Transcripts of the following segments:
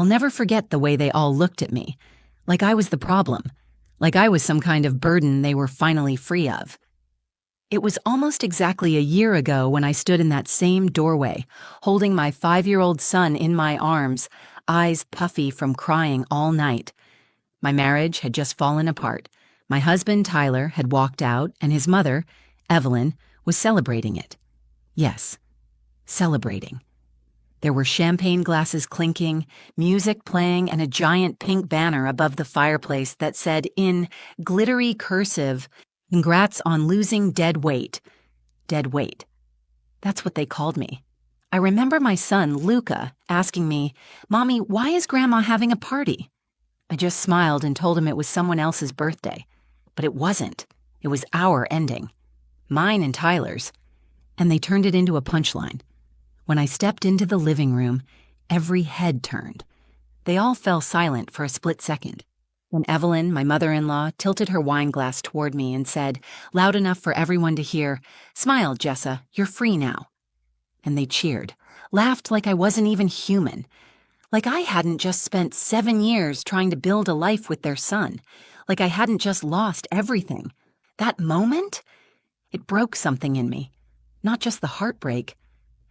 I'll never forget the way they all looked at me, like I was the problem, like I was some kind of burden they were finally free of. It was almost exactly a year ago when I stood in that same doorway, holding my 5-year-old son in my arms, eyes puffy from crying all night. My marriage had just fallen apart. My husband, Tyler, had walked out, and his mother, Evelyn, was celebrating it. Yes, celebrating. There were champagne glasses clinking, music playing, and a giant pink banner above the fireplace that said in glittery cursive, "Congrats on losing dead weight." Dead weight. That's what they called me. I remember my son, Luca, asking me, "Mommy, why is Grandma having a party?" I just smiled and told him it was someone else's birthday. But it wasn't. It was our ending. Mine and Tyler's. And they turned it into a punchline. When I stepped into the living room, every head turned. They all fell silent for a split second. When Evelyn, my mother-in-law, tilted her wine glass toward me and said, loud enough for everyone to hear, "Smile, Jessa, you're free now." And they cheered, laughed like I wasn't even human. Like I hadn't just spent 7 years trying to build a life with their son. Like I hadn't just lost everything. That moment? It broke something in me. Not just the heartbreak.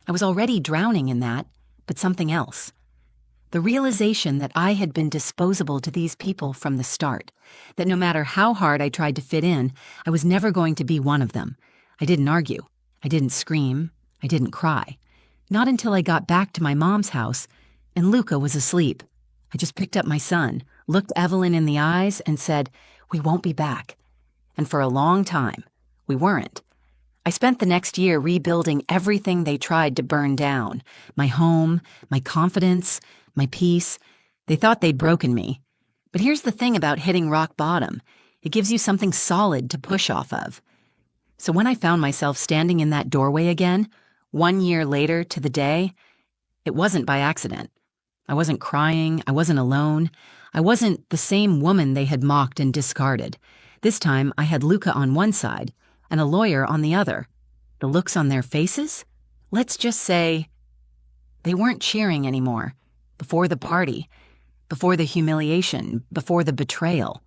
I was already drowning in that, but something else. The realization that I had been disposable to these people from the start. That no matter how hard I tried to fit in, I was never going to be one of them. I didn't argue. I didn't scream. I didn't cry. Not until I got back to my mom's house, and Luca was asleep. I just picked up my son, looked Evelyn in the eyes, and said, "We won't be back." And for a long time, we weren't. I spent the next year rebuilding everything they tried to burn down. My home, my confidence, my peace. They thought they'd broken me. But here's the thing about hitting rock bottom. It gives you something solid to push off of. So when I found myself standing in that doorway again, 1 year later to the day, it wasn't by accident. I wasn't crying. I wasn't alone. I wasn't the same woman they had mocked and discarded. This time I had Luca on one side and a lawyer on the other. The looks on their faces? Let's just say they weren't cheering anymore. Before the party, before the humiliation, before the betrayal.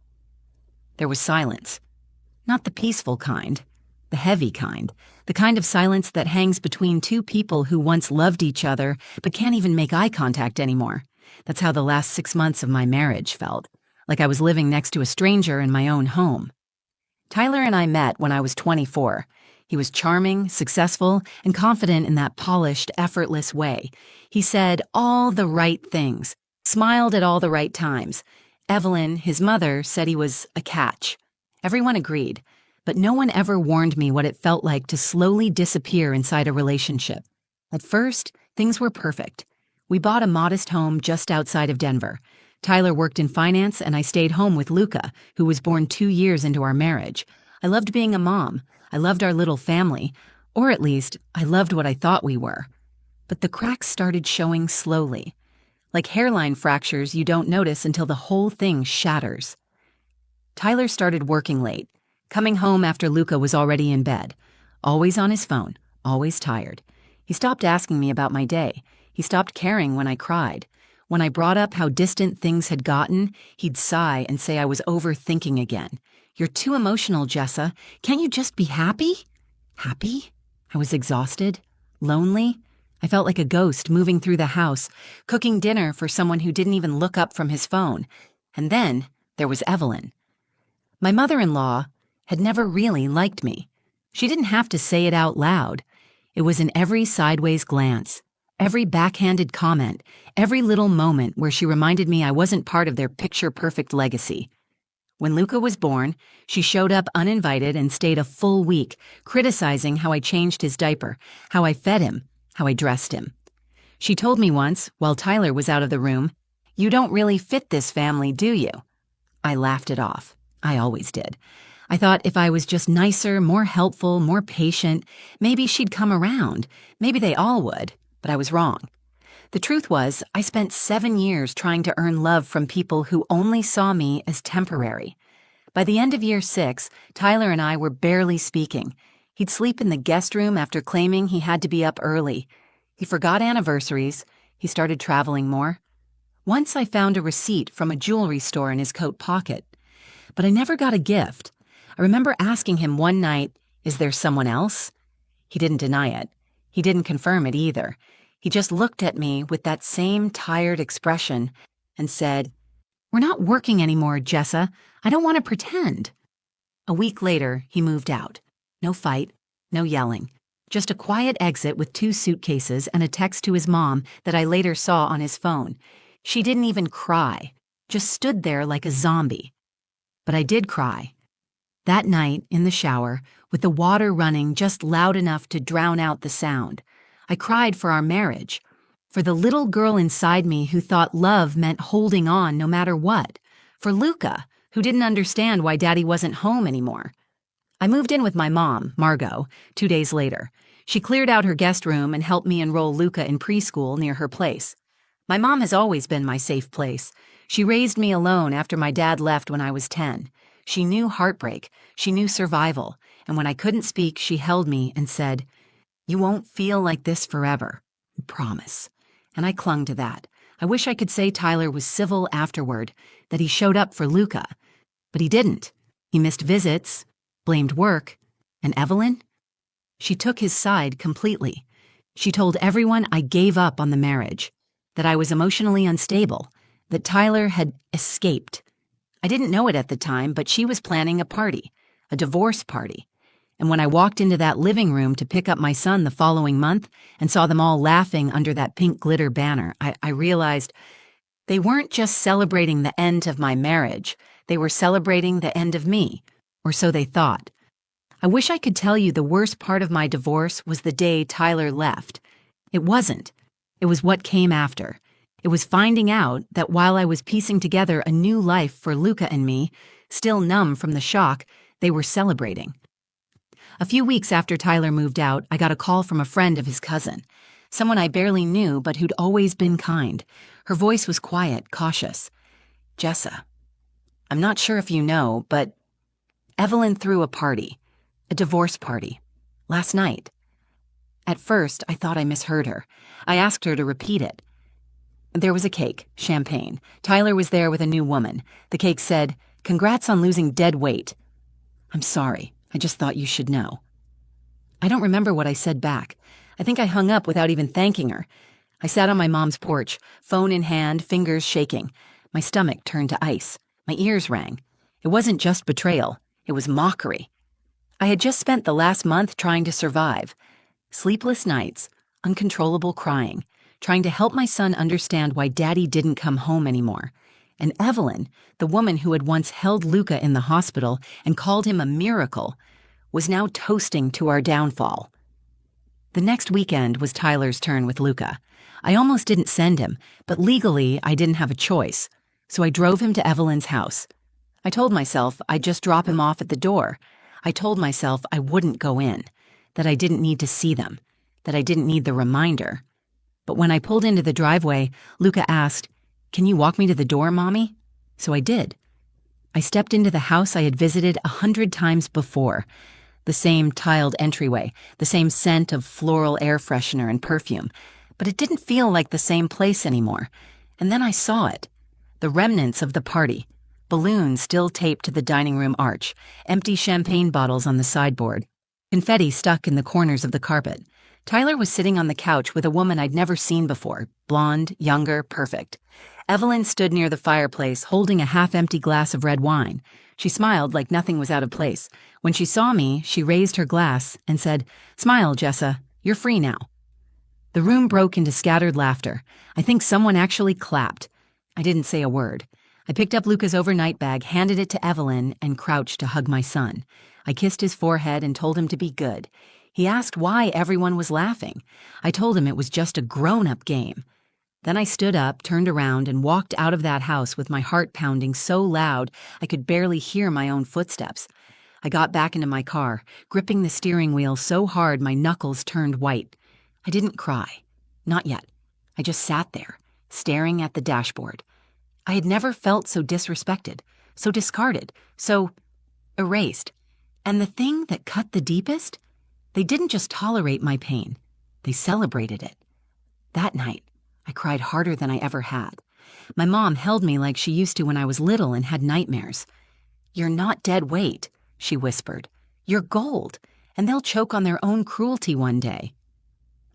There was silence. Not the peaceful kind, the heavy kind, the kind of silence that hangs between two people who once loved each other but can't even make eye contact anymore. That's how the last 6 months of my marriage felt, like I was living next to a stranger in my own home. Tyler and I met when I was 24. He was charming, successful, and confident in that polished, effortless way. He said all the right things, smiled at all the right times. Evelyn, his mother, said he was a catch. Everyone agreed, but no one ever warned me what it felt like to slowly disappear inside a relationship. At first, things were perfect. We bought a modest home just outside of Denver. Tyler worked in finance, and I stayed home with Luca, who was born 2 years into our marriage. I loved being a mom. I loved our little family, or at least, I loved what I thought we were. But the cracks started showing slowly. Like hairline fractures you don't notice until the whole thing shatters. Tyler started working late, coming home after Luca was already in bed. Always on his phone, always tired. He stopped asking me about my day. He stopped caring when I cried. When I brought up how distant things had gotten, he'd sigh and say I was overthinking again. "You're too emotional, Jessa. Can't you just be happy?" Happy? I was exhausted, lonely. I felt like a ghost moving through the house, cooking dinner for someone who didn't even look up from his phone. And then there was Evelyn. My mother-in-law had never really liked me. She didn't have to say it out loud. It was in every sideways glance. Every backhanded comment, every little moment where she reminded me I wasn't part of their picture-perfect legacy. When Luca was born, she showed up uninvited and stayed a full week, criticizing how I changed his diaper, how I fed him, how I dressed him. She told me once, while Tyler was out of the room, "You don't really fit this family, do you?" I laughed it off. I always did. I thought if I was just nicer, more helpful, more patient, maybe she'd come around. Maybe they all would. But I was wrong. The truth was, I spent 7 years trying to earn love from people who only saw me as temporary. By the end of year 6, Tyler and I were barely speaking. He'd sleep in the guest room after claiming he had to be up early. He forgot anniversaries. He started traveling more. Once I found a receipt from a jewelry store in his coat pocket, but I never got a gift. I remember asking him one night, "Is there someone else?" He didn't deny it. He didn't confirm it either. He just looked at me with that same tired expression and said, "We're not working anymore, Jessa. I don't want to pretend." A week later, he moved out. No fight, no yelling. Just a quiet exit with 2 suitcases and a text to his mom that I later saw on his phone. She didn't even cry, just stood there like a zombie. But I did cry. That night, in the shower, with the water running just loud enough to drown out the sound, I cried for our marriage, for the little girl inside me who thought love meant holding on no matter what, for Luca, who didn't understand why Daddy wasn't home anymore. I moved in with my mom, Margot, 2 days later. She cleared out her guest room and helped me enroll Luca in preschool near her place. My mom has always been my safe place. She raised me alone after my dad left when I was 10. She knew heartbreak, she knew survival, and when I couldn't speak, she held me and said, "You won't feel like this forever. I promise." And I clung to that. I wish I could say Tyler was civil afterward, that he showed up for Luca, but he didn't. He missed visits, blamed work, and Evelyn? She took his side completely. She told everyone I gave up on the marriage, that I was emotionally unstable, that Tyler had escaped. I didn't know it at the time, but she was planning a party, a divorce party. And when I walked into that living room to pick up my son the following month and saw them all laughing under that pink glitter banner, I realized they weren't just celebrating the end of my marriage, they were celebrating the end of me, or so they thought. I wish I could tell you the worst part of my divorce was the day Tyler left. It wasn't. It was what came after. It was finding out that while I was piecing together a new life for Luca and me, still numb from the shock, they were celebrating. A few weeks after Tyler moved out, I got a call from a friend of his cousin, someone I barely knew but who'd always been kind. Her voice was quiet, cautious. "Jessa, I'm not sure if you know, but Evelyn threw a party, a divorce party, last night." At first, I thought I misheard her. I asked her to repeat it. There was a cake, champagne. Tyler was there with a new woman. The cake said, "Congrats on losing dead weight." "I'm sorry. I just thought you should know." I don't remember what I said back. I think I hung up without even thanking her. I sat on my mom's porch, phone in hand, fingers shaking. My stomach turned to ice. My ears rang. It wasn't just betrayal. It was mockery. I had just spent the last month trying to survive. Sleepless nights, uncontrollable crying, trying to help my son understand why Daddy didn't come home anymore. And Evelyn, the woman who had once held Luca in the hospital and called him a miracle, was now toasting to our downfall. The next weekend was Tyler's turn with Luca. I almost didn't send him, but legally I didn't have a choice, so I drove him to Evelyn's house. I told myself I'd just drop him off at the door. I told myself I wouldn't go in, that I didn't need to see them, that I didn't need the reminder. But when I pulled into the driveway, Luca asked, "Can you walk me to the door, Mommy?" So I did. I stepped into the house I had visited 100 times before. The same tiled entryway, the same scent of floral air freshener and perfume, but it didn't feel like the same place anymore. And then I saw it. The remnants of the party. Balloons still taped to the dining room arch, empty champagne bottles on the sideboard, confetti stuck in the corners of the carpet. Tyler was sitting on the couch with a woman I'd never seen before, blonde, younger, perfect. Evelyn stood near the fireplace, holding a half-empty glass of red wine. She smiled like nothing was out of place. When she saw me, she raised her glass and said, "Smile, Jessa. You're free now." The room broke into scattered laughter. I think someone actually clapped. I didn't say a word. I picked up Luca's overnight bag, handed it to Evelyn, and crouched to hug my son. I kissed his forehead and told him to be good. He asked why everyone was laughing. I told him it was just a grown-up game. Then I stood up, turned around, and walked out of that house with my heart pounding so loud I could barely hear my own footsteps. I got back into my car, gripping the steering wheel so hard my knuckles turned white. I didn't cry. Not yet. I just sat there, staring at the dashboard. I had never felt so disrespected, so discarded, so erased. And the thing that cut the deepest? They didn't just tolerate my pain. They celebrated it. That night, I cried harder than I ever had. My mom held me like she used to when I was little and had nightmares. "You're not dead weight," she whispered. "You're gold, and they'll choke on their own cruelty one day."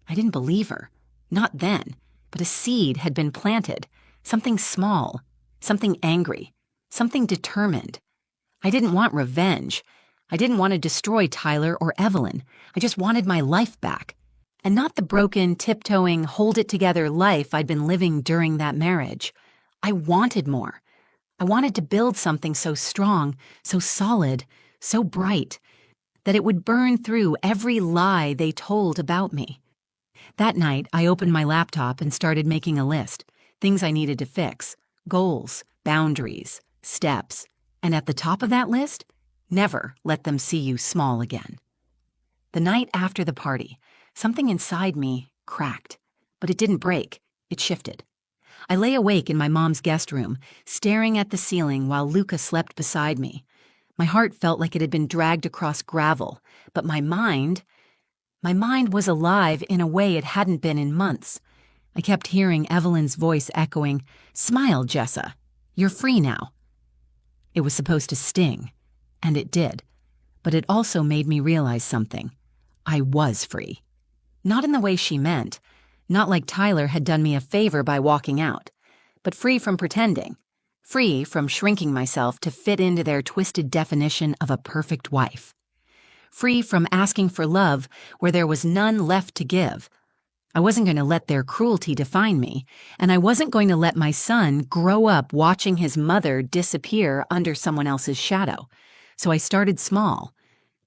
I didn't believe her. Not then, but a seed had been planted. Something small, something angry, something determined. I didn't want revenge. I didn't want to destroy Tyler or Evelyn. I just wanted my life back. And not the broken, tiptoeing, hold-it-together life I'd been living during that marriage. I wanted more. I wanted to build something so strong, so solid, so bright, that it would burn through every lie they told about me. That night, I opened my laptop and started making a list. Things I needed to fix, goals, boundaries, steps. And at the top of that list, never let them see you small again. The night after the party, something inside me cracked, but it didn't break, it shifted. I lay awake in my mom's guest room, staring at the ceiling while Luca slept beside me. My heart felt like it had been dragged across gravel, but my mind was alive in a way it hadn't been in months. I kept hearing Evelyn's voice echoing, "Smile, Jessa. You're free now." It was supposed to sting, and it did, but it also made me realize something. I was free. Not in the way she meant, not like Tyler had done me a favor by walking out, but free from pretending, free from shrinking myself to fit into their twisted definition of a perfect wife, free from asking for love where there was none left to give. I wasn't going to let their cruelty define me, and I wasn't going to let my son grow up watching his mother disappear under someone else's shadow. So I started small.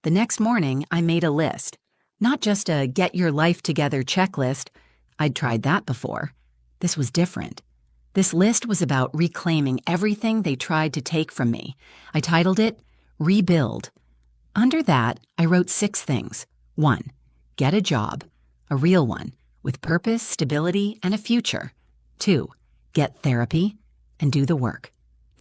The next morning, I made a list. Not just a get your life together checklist. I'd tried that before. This was different. This list was about reclaiming everything they tried to take from me. I titled it, Rebuild. Under that, I wrote 6 things. 1. Get a job, a real one, with purpose, stability, and a future. 2. Get therapy and do the work.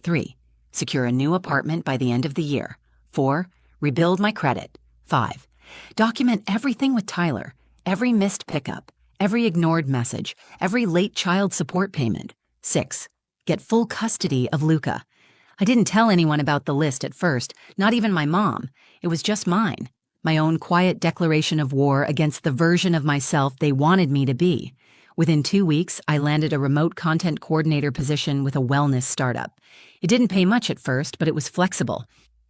3. Secure a new apartment by the end of the year. 4. Rebuild my credit. 5. Document everything with Tyler, every missed pickup, every ignored message, every late child support payment. 6. Get full custody of Luca. I didn't tell anyone about the list at first, not even my mom. It was just mine, my own quiet declaration of war against the version of myself they wanted me to be. Within 2 weeks, I landed a remote content coordinator position with a wellness startup. It didn't pay much at first, but it was flexible,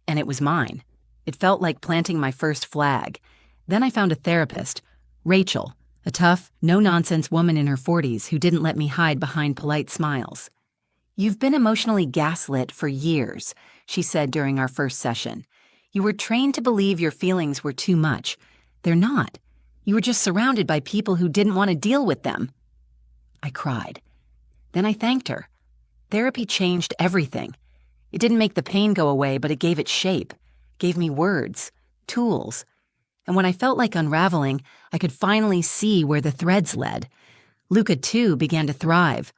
and it was mine. It felt like planting my first flag. Then I found a therapist, Rachel, a tough, no-nonsense woman in her 40s who didn't let me hide behind polite smiles. "You've been emotionally gaslit for years," she said during our first session. "You were trained to believe your feelings were too much. They're not. You were just surrounded by people who didn't want to deal with them." I cried. Then I thanked her. Therapy changed everything. It didn't make the pain go away, but it gave it shape, gave me words, tools. And when I felt like unraveling, I could finally see where the threads led. Luca, too, began to thrive.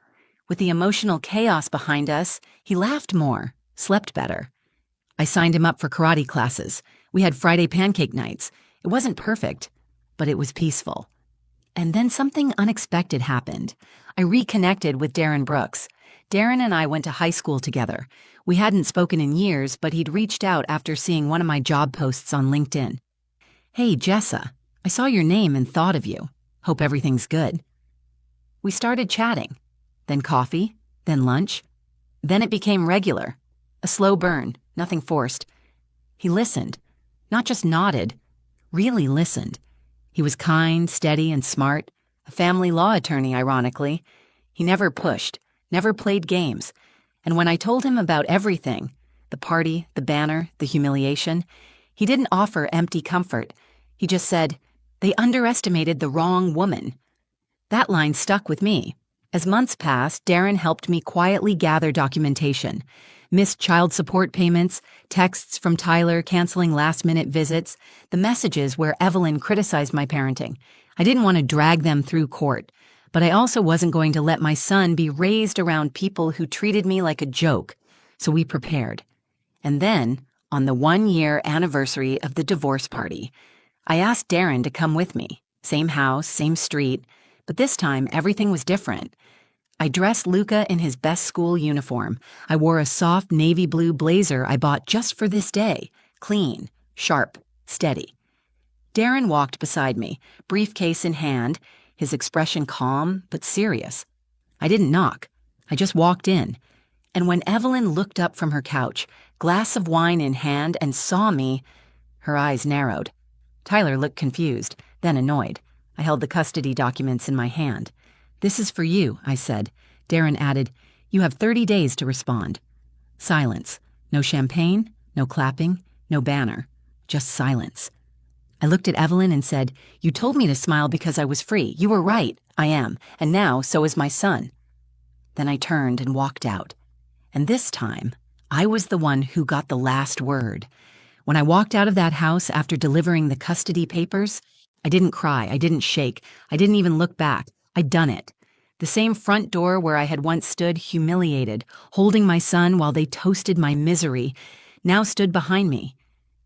With the emotional chaos behind us, he laughed more, slept better. I signed him up for karate classes. We had Friday pancake nights. It wasn't perfect, but it was peaceful. And then something unexpected happened. I reconnected with Darren Brooks. Darren and I went to high school together. We hadn't spoken in years, but he'd reached out after seeing one of my job posts on LinkedIn. "Hey, Jessa, I saw your name and thought of you. Hope everything's good." We started chatting, then coffee, then lunch. Then it became regular, a slow burn, nothing forced. He listened, not just nodded, really listened. He was kind, steady, and smart, a family law attorney, ironically. He never pushed, never played games. And when I told him about everything, the party, the banner, the humiliation, he didn't offer empty comfort. He just said, "They underestimated the wrong woman." That line stuck with me. As months passed, Darren helped me quietly gather documentation. Missed child support payments, texts from Tyler canceling last-minute visits, the messages where Evelyn criticized my parenting. I didn't want to drag them through court, but I also wasn't going to let my son be raised around people who treated me like a joke, so we prepared. And then, on the 1-year anniversary of the divorce party, I asked Darren to come with me. Same house, same street, but this time everything was different. I dressed Luca in his best school uniform. I wore a soft navy blue blazer I bought just for this day. Clean, sharp, steady. Darren walked beside me, briefcase in hand, his expression calm but serious. I didn't knock. I just walked in. And when Evelyn looked up from her couch, glass of wine in hand, and saw me, her eyes narrowed. Tyler looked confused, then annoyed. I held the custody documents in my hand. "This is for you," I said. Darren added, "You have 30 days to respond." Silence. No champagne, no clapping, no banner. Just silence. I looked at Evelyn and said, "You told me to smile because I was free. You were right. I am. And now, so is my son." Then I turned and walked out. And this time, I was the one who got the last word. When I walked out of that house after delivering the custody papers, I didn't cry, I didn't shake, I didn't even look back. I'd done it. The same front door where I had once stood humiliated, holding my son while they toasted my misery, now stood behind me.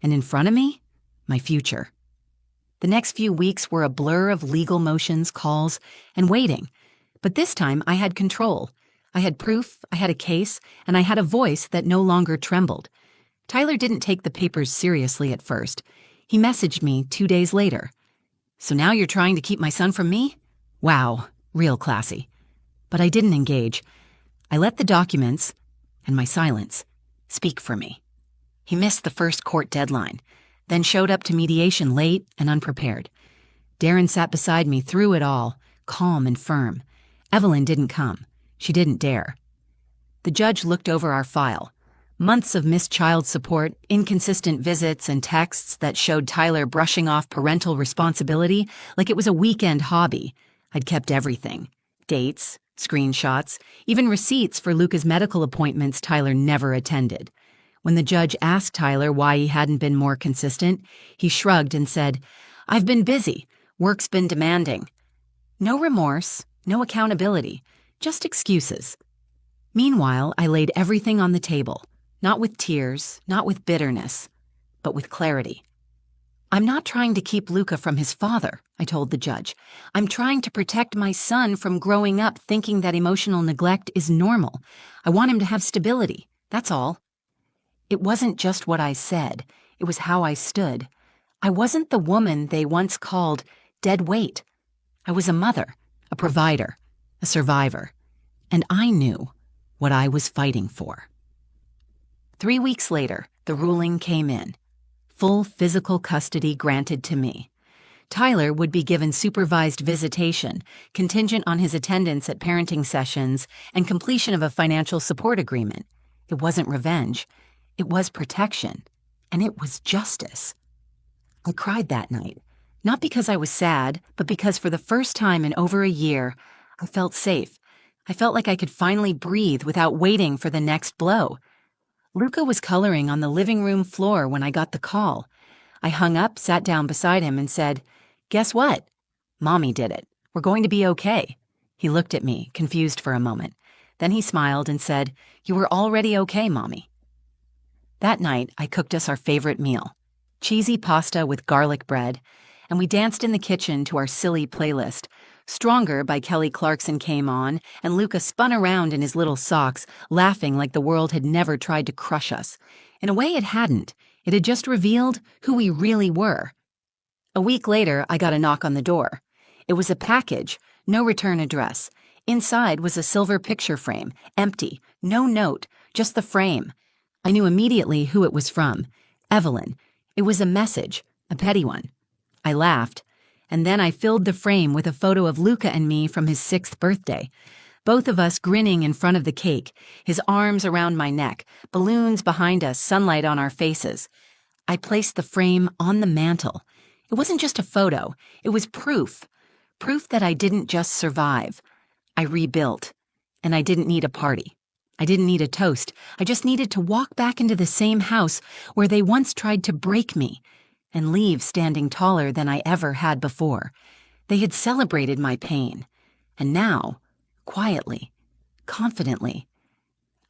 And in front of me, my future. The next few weeks were a blur of legal motions, calls, and waiting. But this time I had control. I had proof, I had a case, and I had a voice that no longer trembled. Tyler didn't take the papers seriously at first. He messaged me 2 days later. "So now you're trying to keep my son from me?" Wow, real classy. But I didn't engage. I let the documents, and my silence, speak for me. He missed the first court deadline, then showed up to mediation late and unprepared. Darren sat beside me through it all, calm and firm. Evelyn didn't come. She didn't dare. The judge looked over our file. Months of missed child support, inconsistent visits, and texts that showed Tyler brushing off parental responsibility like it was a weekend hobby. I'd kept everything. Dates, screenshots, even receipts for Luca's medical appointments Tyler never attended. When the judge asked Tyler why he hadn't been more consistent, he shrugged and said, "I've been busy. Work's been demanding." No remorse, no accountability, just excuses. Meanwhile, I laid everything on the table, not with tears, not with bitterness, but with clarity. "I'm not trying to keep Luca from his father," I told the judge. "I'm trying to protect my son from growing up thinking that emotional neglect is normal. I want him to have stability, that's all." It wasn't just what I said, it was how I stood. I wasn't the woman they once called dead weight. I was a mother, a provider, a survivor, and I knew what I was fighting for. 3 weeks later, the ruling came in. Full physical custody granted to me. Tyler would be given supervised visitation, contingent on his attendance at parenting sessions and completion of a financial support agreement. It wasn't revenge. It was protection. And it was justice. I cried that night, not because I was sad, but because for the first time in over a year, I felt safe. I felt like I could finally breathe without waiting for the next blow. Luca was coloring on the living room floor when I got the call. I hung up, sat down beside him, and said, "Guess what? Mommy did it. We're going to be okay." He looked at me, confused for a moment. Then he smiled and said, "You were already okay, Mommy." That night, I cooked us our favorite meal, cheesy pasta with garlic bread, and we danced in the kitchen to our silly playlist. Stronger by Kelly Clarkson came on, and Luca spun around in his little socks, laughing like the world had never tried to crush us. In a way, it hadn't. It had just revealed who we really were. A week later, I got a knock on the door. It was a package, no return address. Inside was a silver picture frame, empty, no note, just the frame. I knew immediately who it was from. Evelyn. It was a message, a petty one. I laughed, and then I filled the frame with a photo of Luca and me from his 6th birthday. Both of us grinning in front of the cake, his arms around my neck, balloons behind us, sunlight on our faces. I placed the frame on the mantel. It wasn't just a photo, it was proof. Proof that I didn't just survive. I rebuilt, and I didn't need a party. I didn't need a toast. I just needed to walk back into the same house where they once tried to break me and leave standing taller than I ever had before. They had celebrated my pain, and now, quietly, confidently,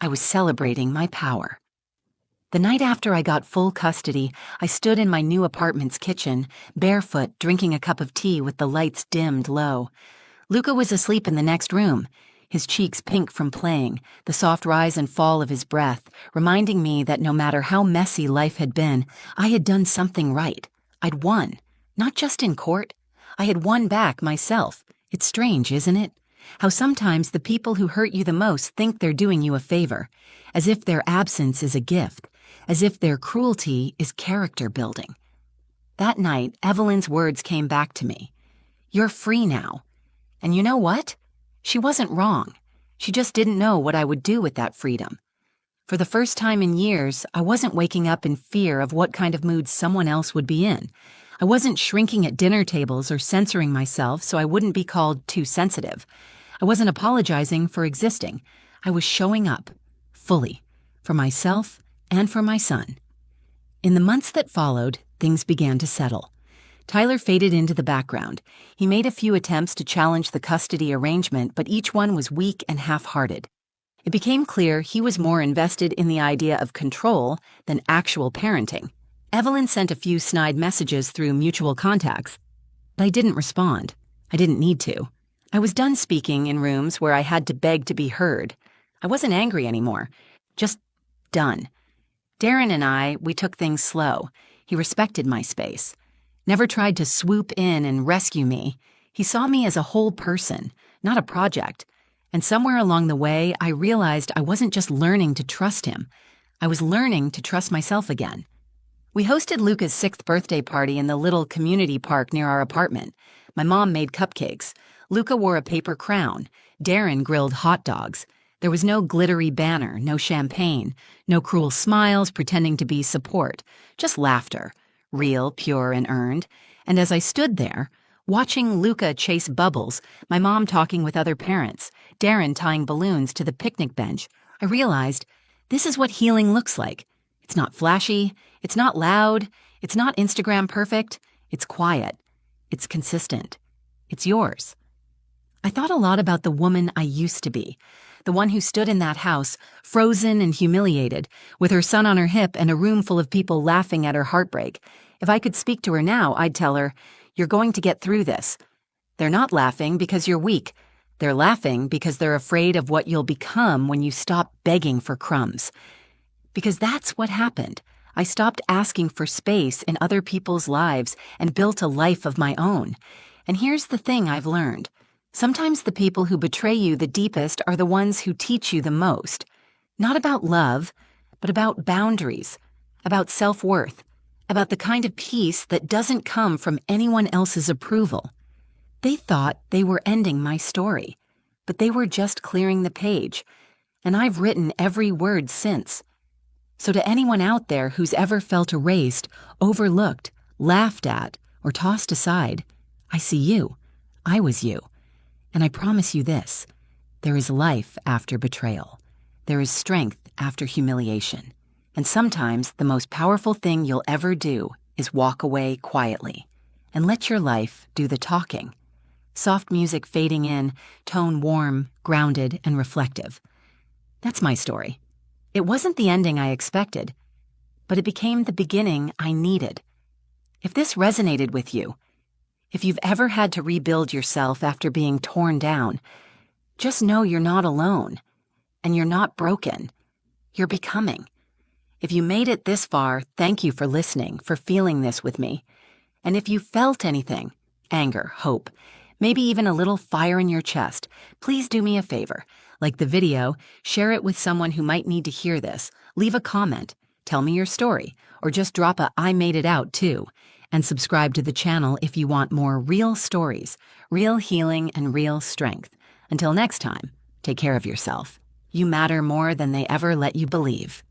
I was celebrating my power. The night after I got full custody, I stood in my new apartment's kitchen, barefoot, drinking a cup of tea with the lights dimmed low. Luca was asleep in the next room. his cheeks pink from playing, the soft rise and fall of his breath, reminding me that no matter how messy life had been, I had done something right. I'd won. Not just in court. I had won back myself. It's strange, isn't it? How sometimes the people who hurt you the most think they're doing you a favor, as if their absence is a gift, as if their cruelty is character building. That night, Evelyn's words came back to me. You're free now. And you know what? She wasn't wrong. She just didn't know what I would do with that freedom. For the first time in years, I wasn't waking up in fear of what kind of mood someone else would be in. I wasn't shrinking at dinner tables or censoring myself so I wouldn't be called too sensitive. I wasn't apologizing for existing. I was showing up, fully, for myself and for my son. In the months that followed, things began to settle. Tyler faded into the background. He made a few attempts to challenge the custody arrangement, but each one was weak and half-hearted. It became clear he was more invested in the idea of control than actual parenting. Evelyn sent a few snide messages through mutual contacts, but I didn't respond. I didn't need to. I was done speaking in rooms where I had to beg to be heard. I wasn't angry anymore. Just done. Darren and we took things slow. He respected my space. Never tried to swoop in and rescue me. He saw me as a whole person, not a project. And somewhere along the way, I realized I wasn't just learning to trust him. I was learning to trust myself again. We hosted Luca's 6th birthday party in the little community park near our apartment. My mom made cupcakes. Luca wore a paper crown. Darren grilled hot dogs. There was no glittery banner, no champagne, no cruel smiles pretending to be support, just laughter. Real, pure, and earned. And as I stood there, watching Luca chase bubbles, my mom talking with other parents, Darren tying balloons to the picnic bench, I realized this is what healing looks like. It's not flashy, it's not loud, it's not Instagram perfect, it's quiet, it's consistent, it's yours. I thought a lot about the woman I used to be, the one who stood in that house, frozen and humiliated, with her son on her hip and a room full of people laughing at her heartbreak. If I could speak to her now, I'd tell her, you're going to get through this. They're not laughing because you're weak. They're laughing because they're afraid of what you'll become when you stop begging for crumbs. Because that's what happened. I stopped asking for space in other people's lives and built a life of my own. And here's the thing I've learned. Sometimes the people who betray you the deepest are the ones who teach you the most. Not about love, but about boundaries, about self-worth, about the kind of peace that doesn't come from anyone else's approval. They thought they were ending my story, but they were just clearing the page, and I've written every word since. So to anyone out there who's ever felt erased, overlooked, laughed at, or tossed aside, I see you. I was you. And I promise you this, there is life after betrayal. There is strength after humiliation. And sometimes the most powerful thing you'll ever do is walk away quietly and let your life do the talking. Soft music fading in, tone warm, grounded, and reflective. That's my story. It wasn't the ending I expected, but it became the beginning I needed. If this resonated with you, if you've ever had to rebuild yourself after being torn down, just know you're not alone, and you're not broken. You're becoming. If you made it this far, thank you for listening, for feeling this with me. And if you felt anything, anger, hope, maybe even a little fire in your chest, please do me a favor. Like the video, share it with someone who might need to hear this. Leave a comment, tell me your story, or just drop a "I made it out too." And subscribe to the channel if you want more real stories, real healing, and real strength. Until next time, take care of yourself. You matter more than they ever let you believe.